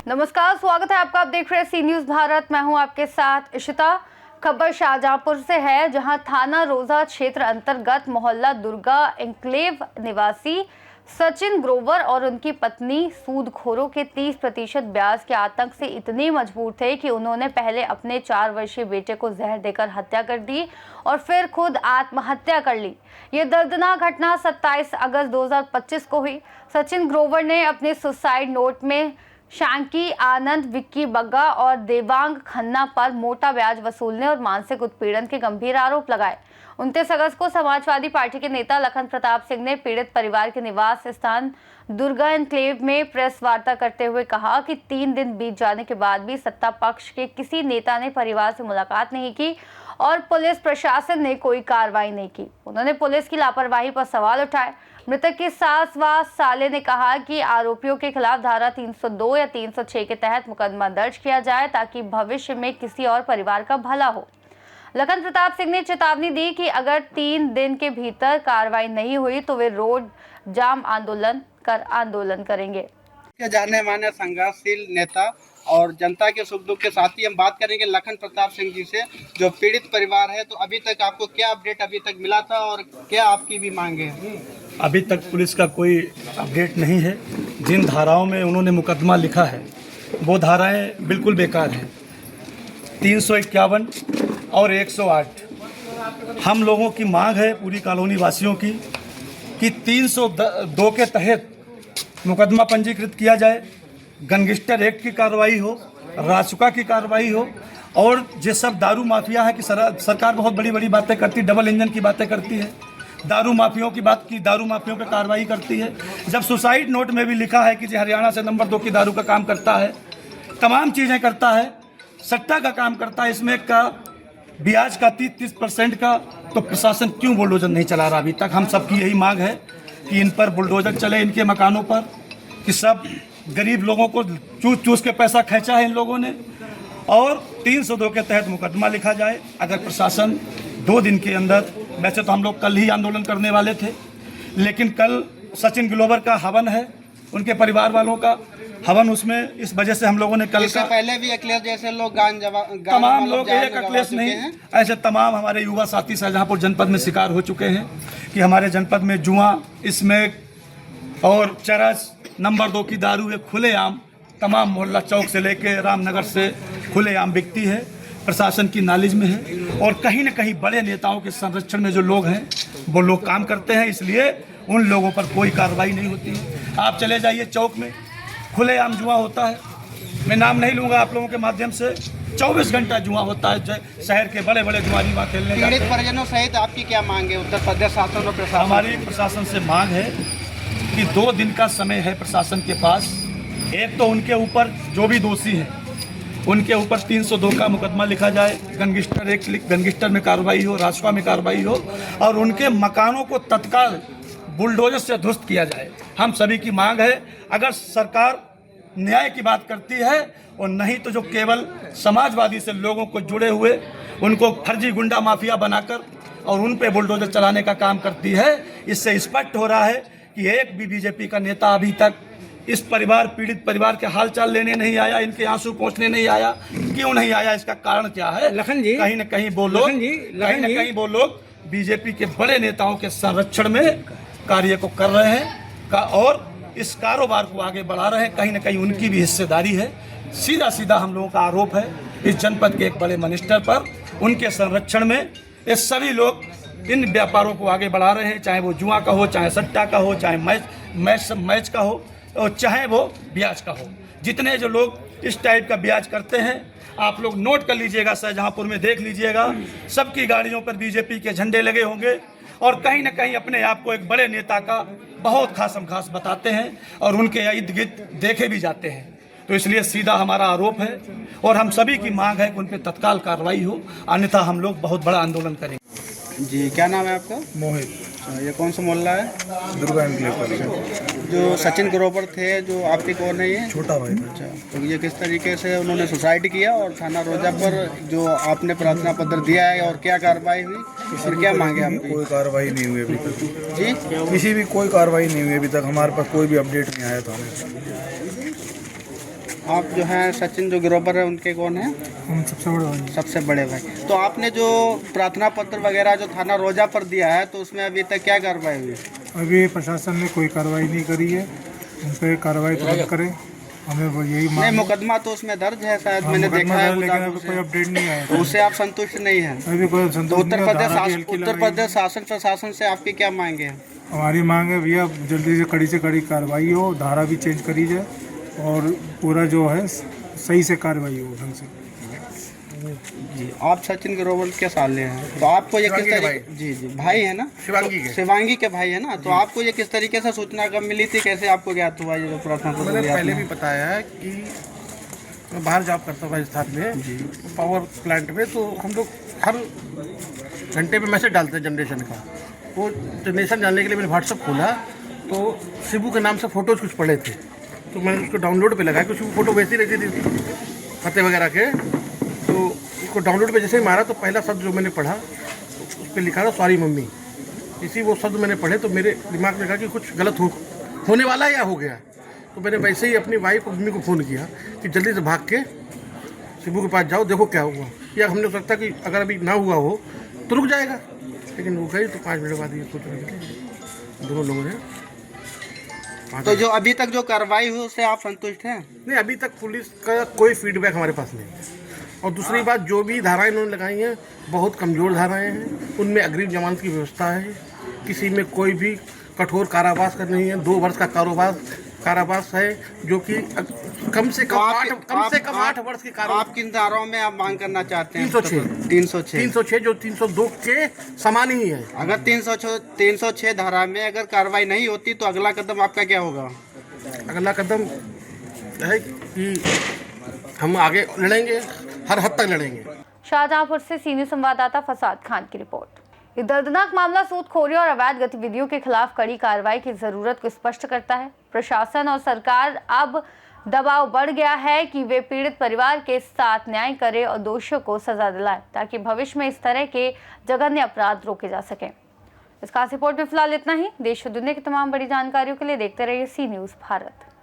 नमस्कार, स्वागत है आपका। आप देख रहे हैं सी न्यूज भारत। मैं हूं आपके साथ इशिता। खबर शाहजहांपुर से है, जहां थाना रोजा क्षेत्र अंतर्गत मोहल्ला दुर्गा एन्क्लेव निवासी सचिन ग्रोवर और उनकी पत्नी सूदखोरों के 30% ब्याज के आतंक से इतने मजबूर थे कि उन्होंने पहले अपने 4 वर्षीय बेटे को जहर देकर हत्या कर दी और फिर खुद आत्महत्या कर ली। ये दर्दनाक घटना 27 अगस्त 2025 को हुई। सचिन ग्रोवर ने अपने सुसाइड नोट में शांकी आनंद, विक्की बग्गा और देवांग खन्ना पर मोटा ब्याज वसूलने और मानसिक उत्पीड़न के गंभीर आरोप लगाए। 29 अगस्त को समाजवादी पार्टी के नेता लखन प्रताप सिंह ने पीड़ित परिवार के निवास स्थान दुर्गा एन्क्लेव में प्रेस वार्ता करते हुए कहा कि 3 दिन बीत जाने के बाद भी सत्ता पक्ष के किसी नेता ने परिवार से मुलाकात नहीं की और पुलिस प्रशासन ने कोई कार्रवाई नहीं की। उन्होंने पुलिस की लापरवाही पर सवाल उठाए। मृतक की सास व साले ने कहा कि आरोपियों के खिलाफ धारा 302 या 306 के तहत मुकदमा दर्ज किया जाए ताकि भविष्य में किसी और परिवार का भला हो। लखन प्रताप सिंह ने चेतावनी दी कि अगर 3 दिन के भीतर कार्रवाई नहीं हुई तो वे रोड जाम आंदोलन करेंगे। जाने माने संघर्षशील नेता और जनता के सुख दुख के साथ ही हम बात करेंगे लखन प्रताप सिंह जी से, जो पीड़ित परिवार है। तो अभी तक आपको क्या अपडेट अभी तक मिला था और क्या आपकी भी मांगे हैं? अभी तक पुलिस का कोई अपडेट नहीं है। जिन धाराओं में उन्होंने मुकदमा लिखा है वो धाराएं बिल्कुल बेकार हैं। 351 और 108। हम लोगों की मांग है, पूरी कॉलोनी वासियों की, कि 302 के तहत मुकदमा पंजीकृत किया जाए, गैंगस्टर एक्ट की कार्रवाई हो, रासुका की कार्रवाई हो। और ये सब दारू माफिया है कि सरकार बहुत बड़ी बड़ी बातें करती है, डबल इंजन की बातें करती है, दारू माफियों की बात की, दारू माफियों पे कार्रवाई करती है। जब सुसाइड नोट में भी लिखा है कि जो हरियाणा से नंबर 2 की दारू का काम करता है, तमाम चीज़ें करता है, सट्टा का काम करता है, इसमें का ब्याज का 30% का, तो प्रशासन क्यों बुलडोजर नहीं चला रहा अभी तक? हम सबकी यही मांग है कि इन पर बुलडोजर चले, इनके मकानों पर, कि सब गरीब लोगों को चूस चूस के पैसा खींचा है इन लोगों ने, और 302 के तहत मुकदमा लिखा जाए। अगर प्रशासन 2 दिन के अंदर, वैसे तो हम लोग कल ही आंदोलन करने वाले थे, लेकिन कल सचिन ग्लोवर का हवन है, उनके परिवार वालों का हवन, उसमें इस वजह से हम लोगों ने कल का, पहले भी अखिलेश जैसे लोग तमाम लोग, एक अखिलेश नहीं, ऐसे तमाम हमारे युवा साथी शाहजहांपुर जनपद में शिकार हो चुके हैं कि हमारे जनपद में जुआ, स्मैक और चरस, नंबर 2 की दारू है खुलेआम, तमाम मोहल्ला चौक से लेके रामनगर से खुलेआम बिकती है। प्रशासन की नॉलेज में है और कहीं न कहीं बड़े नेताओं के संरक्षण में जो लोग हैं वो लोग काम करते हैं, इसलिए उन लोगों पर कोई कार्रवाई नहीं होती है। आप चले जाइए चौक में, खुलेआम जुआ होता है। मैं नाम नहीं लूँगा आप लोगों के माध्यम से, 24 घंटा जुआ होता है। शहर के बड़े बड़े जुआरी वहाँ खेलने जाते हैं। पीड़ित परिजनों सहित आपकी क्या मांग है उत्तर प्रदेश शासन और प्रशासन? हमारी प्रशासन से मांग है कि 2 दिन का समय है प्रशासन के पास। एक तो उनके ऊपर जो भी दोषी हैं उनके ऊपर 302 का मुकदमा लिखा जाए, गैंगस्टर में कार्रवाई हो, रासुका में कार्रवाई हो, और उनके मकानों को तत्काल बुलडोजर से ध्वस्त किया जाए। हम सभी की मांग है। अगर सरकार न्याय की बात करती है और नहीं तो जो केवल समाजवादी से लोगों को जुड़े हुए, उनको फर्जी गुंडा माफिया बनाकर और उन पे बुलडोजर चलाने का काम करती है, इससे स्पष्ट हो रहा है कि एक भी बीजेपी का नेता अभी तक इस पीड़ित परिवार के हालचाल लेने नहीं आया, इनके आंसू पहुंचने नहीं आया। क्यों नहीं आया, इसका कारण क्या है? लखन जी, कहीं न कहीं वो लोग बीजेपी के बड़े नेताओं के संरक्षण में कार्य को कर रहे हैं और इस कारोबार को आगे बढ़ा रहे हैं। कहीं न कहीं उनकी भी हिस्सेदारी है। सीधा हम लोगों का आरोप है इस जनपद के एक बड़े मिनिस्टर पर, उनके संरक्षण में ये सभी लोग इन व्यापारों को आगे बढ़ा रहे हैं, चाहे वो जुआ का हो, चाहे सट्टा का हो, चाहे मैच का हो, और चाहे वो ब्याज का हो। जितने जो लोग इस टाइप का ब्याज करते हैं, आप लोग नोट कर लीजिएगा, शाहजहांपुर में देख लीजिएगा, सबकी गाड़ियों पर बीजेपी के झंडे लगे होंगे और कहीं न कहीं अपने आप को एक बड़े नेता का बहुत खासम खास बताते हैं और उनके इर्द गिर्द देखे भी जाते हैं। तो इसलिए सीधा हमारा आरोप है और हम सभी की मांग है कि उन पर तत्काल कार्रवाई हो, अन्यथा हम लोग बहुत बड़ा आंदोलन करेंगे। जी, क्या नाम है आपका? मोहित। ये कौन सा मोहल्ला है? दुर्गा एनक्लेव का जो सचिन ग्रोवर थे, जो आपके कौन है ये? छोटा भाई था। अच्छा, तो ये किस तरीके से उन्होंने सुसाइड किया और थाना रोजा पर जो आपने प्रार्थना पत्र दिया है और क्या कार्रवाई हुई और क्या मांगे आपकी? कोई कार्रवाई नहीं हुई अभी तक जी, किसी भी कोई कार्रवाई नहीं हुई अभी तक, हमारे पास कोई भी अपडेट नहीं आया था। आप जो हैं सचिन जो ग्रोवर है उनके कौन है? हम सबसे बड़े भाई। सबसे बड़े भाई। तो आपने जो प्रार्थना पत्र वगैरह जो थाना रोजा पर दिया है तो उसमें अभी तक क्या कार्रवाई हुई? अभी प्रशासन ने कोई कार्रवाई नहीं करी है, उन पर कार्रवाई तुरंत करें, हमें वो यही नहीं, मांग है। मुकदमा तो उसमें दर्ज है शायद, मैंने मुकदमा देखा है दर्ज, लेकिन किताबों अभी कोई से। अपडेट नहीं आया तो उससे आप संतुष्ट नहीं हैं? अभी कोई तो संतोष नहीं है, धारा भी हल्की उत्तर लगाई प्रदेश शासन प्रशासन से आपकी क्या मांगे हैं? हमारी मांग है भैया जल्दी से कड़ी कार्रवाई हो, धारा भी चेंज करी जाए और पूरा जो है सही से कार्रवाई हो ढंग से। जी, आप सचिन ग्रोवर के साले हैं, तो आपको ये किस तरीके, जी जी भाई है ना, शिवांगी के भाई है ना, तो आपको ये किस तरीके से सूचना कब मिली थी, कैसे आपको ज्ञात हुआ ये जो प्रार्थना पत्र मैंने दिया पहले आपने? भी बताया है कि मैं बाहर जॉब करता हूँ राजस्थान में पावर प्लांट में, तो हम लोग हर घंटे पे मैसेज डालते हैं जनरेशन का। वो जनरेशन जानने के लिए मैंने व्हाट्सअप खोला तो शिबू के नाम से फ़ोटोज़ कुछ पड़े थे, तो मैंने उसको डाउनलोड पे लगाया, कुछ फ़ोटो वैसी रहती थी पते वगैरह के, तो उसको डाउनलोड पे जैसे ही मारा तो पहला शब्द जो मैंने पढ़ा तो उस पर लिखा था सॉरी मम्मी। इसी वो शब्द मैंने पढ़े तो मेरे दिमाग में कहा कि कुछ गलत होने वाला है या हो गया। तो मैंने वैसे ही अपनी वाइफ और मम्मी को फ़ोन किया कि जल्दी से भाग के शिबू के पास जाओ, देखो क्या हुआ। या हमने सोचा कि अगर अभी ना हुआ हो तो रुक जाएगा, लेकिन वो गई तो 5 मिनट बाद ये सोच रहे थे दोनों लोगों ने। तो जो अभी तक जो कार्रवाई हुई उससे आप संतुष्ट हैं? नहीं, अभी तक पुलिस का कोई फीडबैक हमारे पास नहीं है। और दूसरी बात, जो भी धाराएं इन्होंने लगाई हैं बहुत कमज़ोर धाराएं हैं, उनमें अग्रिम जमानत की व्यवस्था है, किसी में कोई भी कठोर कारावास का नहीं है। 2 वर्ष का कारावास है, जो कि कम से कम 8 वर्ष की कारावास। आप किन धाराओं में आप मांग करना चाहते हैं? 306 306 जो 302 के समान ही है। अगर 306 धारा में अगर कार्रवाई नहीं होती तो अगला कदम आपका क्या होगा? अगला कदम है कि हम आगे लड़ेंगे, हर हद तक लड़ेंगे। शाहजहांपुर से सीनियर संवाददाता फसाद खान की रिपोर्ट। ये दर्दनाक मामला सूदखोरी और अवैध गतिविधियों के खिलाफ कड़ी कार्रवाई की जरूरत को स्पष्ट करता है। प्रशासन और सरकार अब दबाव बढ़ गया है कि वे पीड़ित परिवार के साथ न्याय करे और दोषियों को सजा दिलाए, ताकि भविष्य में इस तरह के जघन्य अपराध रोके जा सकें। इस खास रिपोर्ट में फिलहाल इतना ही। देश और दुनिया की तमाम बड़ी जानकारियों के लिए देखते रहिए सी न्यूज़ भारत।